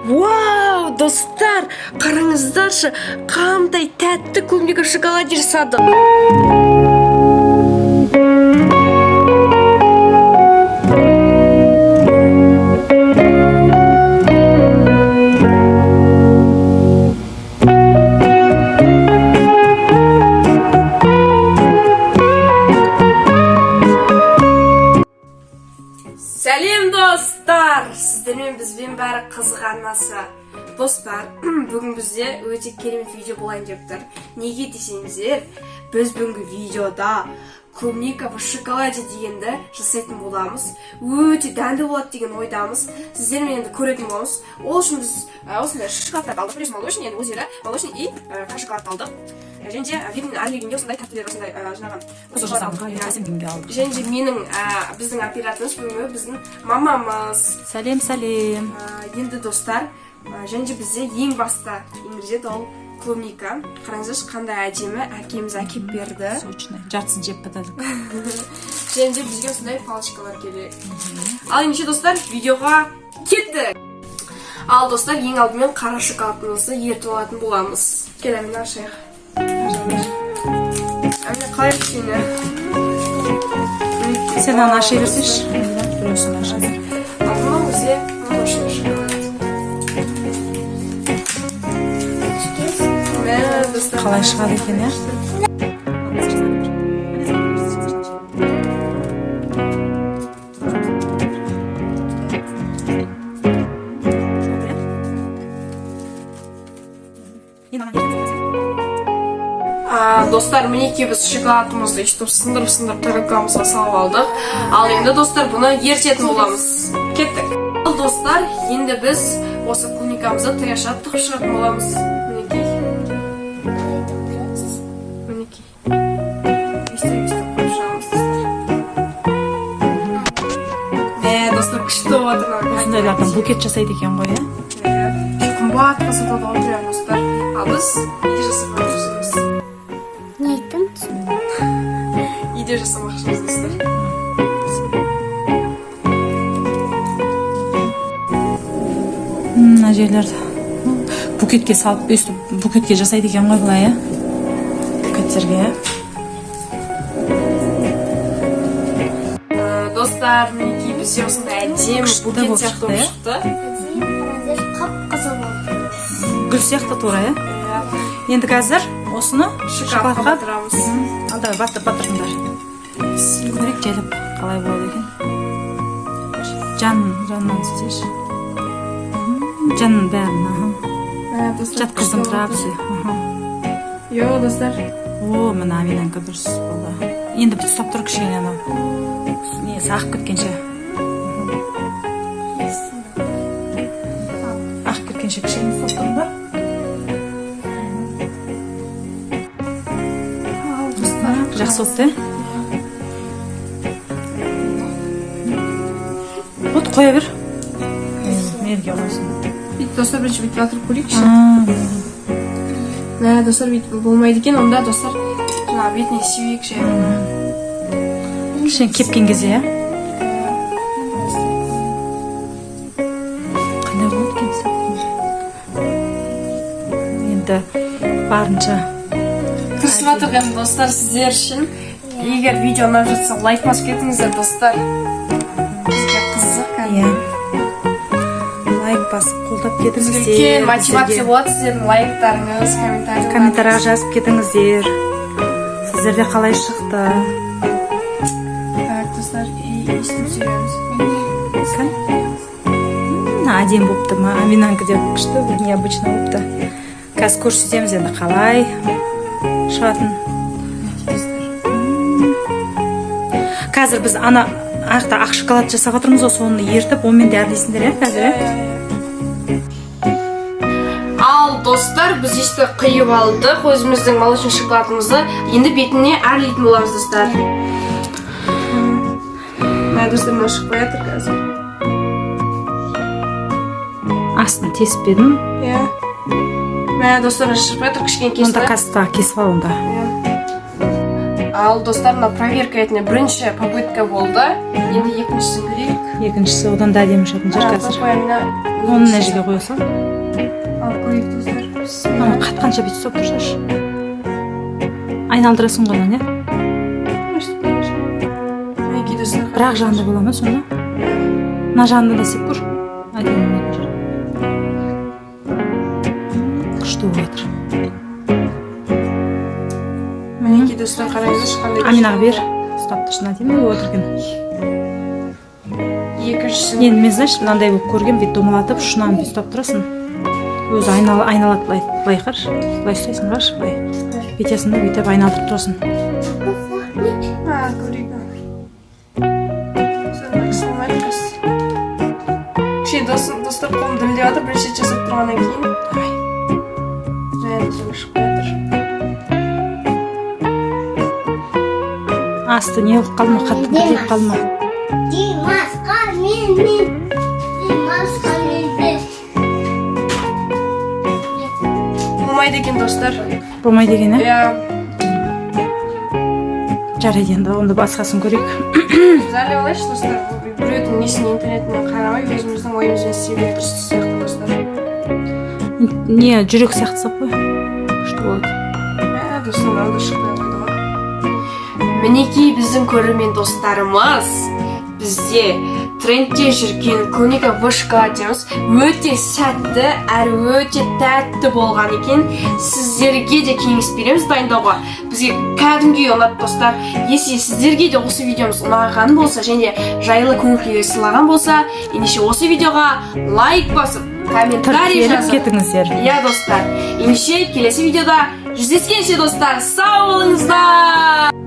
Вау, достар, қараңыздаршы, қандай тәтті клубника шоколад жасадым. Сәлем достар! Сіздермен бізбен бәрі қызғанмасы. Достар, бүгін бізде өте керемет видео болайын деп тұр. Неге десеңіздер, біз бүгінгі видеода клубника в шоколаде дегенді жасайтын боламыз. Өте дәмді болады деген ойдамыз. Сіздермен енді көретін боламыз. Ол үшін біз осындай шоколадтарды алдық. Бірінші молочный, енді өздері молочный и шоколад алдық. Және де вирмен әрлегенге осындай тәттілер осындай жаңаған. Және де менің біздің операторымыз бүгінгі біздің мамамыз. Сәлем. Енді достар, және де бізде ең басты ингредиент ол клубника. Қараңыздаршы, қандай әдемі әкеміз әкеп берді. Сочный. Жартысын жеп бітадық. Және де бізге осындай палочкалар керек. Ал ендеше достар, видеоға кеттік. Ал достар, ең алдымен қара шоколадымызды ертіп алатын боламыз. Кел, әміне ашайық. Әміне қалай сені? Сен аны ашай берсеш. Біреусін ашай бер. Ал мұны бізде молочный шоколад. Қалай шығады екен, ә? Достар, мінекей біз шоколадымызды үштіп сындырып тарелкамызға салып алдық. Ал енді достар, бұны ертетін боламыз. Кеттік. Ал достар, енді біз осы клубникамызды таяшат тұқып шығатын боламыз. Достар, күшті отырған. Осындайлардан букет жасайды екен ғой, ә? Қымбат қасатады ғой жүрген достар. Ал біз үйде жасамақшымыз. Не айттым түсінбедім. Үйде жасамақшымыз достар. Мына жерлерді букетке салып, өстіп букетке жасайды екен ғой бұлай, ә? Букеттерге, ә? Достар, мінекей бізде осындай әдем букет сияқты болып шықты. Қап-қызыл болды. Гүл сияқты тура, ә? Енді қазір осыны шоколадқа батырамыз. Алда батырыңдар. Көрек желіп қалай болады екен. Жанынан сүзеш. Жанның бәрін, жатқыздың тұрапсы. Йо, достар. О, мына меніңкі дұрыс болды. Енді бүт ұстап тұр кішкене анау. Несі ақ кеткенше. Ақ кеткенше кішкене ұстап тұрыңдар. Жақсы отты. От қоя бер. Мерге қойсын. Бүйтіп достар, бірінші бүйтіп батырып көрейікші. Достар, бүйтіп болмайды екен, онда достар бетіне сүйейікші. Кішкене кепкен кезде, ә? Қандай болады екен? Енді барынша Тырысып отырған достар, сіздер үшін. Егер видео ұнап жатса, лайк басып кетіңіздер, достар. Бізге қызық, иә. Лайк басып, қолдап кетіңіздер. Үлкен мотивация болады сіздердің лайктарыңыз, комментарияларыңыз. Комментарияға жазып кетіңіздер. Сіздерде қалай шықты? Так, достар, естіп сөйлеміз. Әдем болыпты ма? Аминанка деп күшті, необычно болыпты. Қазір көрсетеміз енді қалай шығатын. Қазір біз ана аяқта ақ шоколад жасап жатырмыз, соны ертіп, онымен де әрлейсіңдер, ә, қазір? Ал достар, біз есті қиып алдық өзіміздің молочный шоколадымызды. Енді бетіне әрлейтін боламыз, достар. Достар, мына шығып қоятыр қазір. Астын теспедім. Достар, шығып қоятыр, кішкен кесті. Онда қасыға кесіп ал онда. Ал достар, мына проверка етіне бірінші попытка болды. Енді екіншісін көрейік. Екіншісі одан да әдемі шығатын жер қазір. оны мына жерге қоя сал. Ал көрейік достар. Ана қатқанша бүйтіп ұстап тұрсашы. Айналдырасың ғой оны, Мінекей достар. бірақ жағында бола ма сонда? Мына жағында да істеп көр. Әдемі болып жүр. Күшті болып жатыр. Мінекей достар, қараңызшы қандай. Аминаға бер. Ұстап тұрсын, әдемі болып жатыр екен. Екіншісін. Енді мен знаешь, мынандай болып көрген, бүйтіп домалатып, ұшынан бүйтіп ұстап тұрасың. Өзі айналады былай қаршы. Былай ұстайсың қаршы, былай. Бүйтесің да бүйтіп айналдырып тұрасың. Көрейік. Достар қолым дірілдеп жатыр, бірінші рет жасап тұрғаннан кейін. Және соны шығып жатыр. Асты не қылып қалма, қатты көтеріп қалма. Димас, мен. Димас, мен. Болмайды екен достар. Болмайды екен, Иә, жарайды енді, онда басқасын көрейік. зәрлеп алайыншы достар. Біреудің несін интернетінен қарамай, өзіміздің ойымызбен істеуге дұрыс сияқты достар. Не, жүрек сияқты сап қой. Күшті болады. Достар, мынау да шықпай қойды ғой. Мінекей біздің көрермен достарымыз бізде трендте жүрген Көника шоколад дейміз. Өте сәтті әрі өте тәтті болған екен. Сіздерге де кеңес береміз дайындауға. Бізге кәдімгідей ұнады достар. Если сіздерге де осы видеомыз ұнаған болса және жайлы көңіл сыйлаған болса, ендеше осы видеоға лайк басып, комментарий Келіп жазып кетіңіздер. Иә достар. Ендеше келесі видеода жүздескенше достар, сау болыңыздар.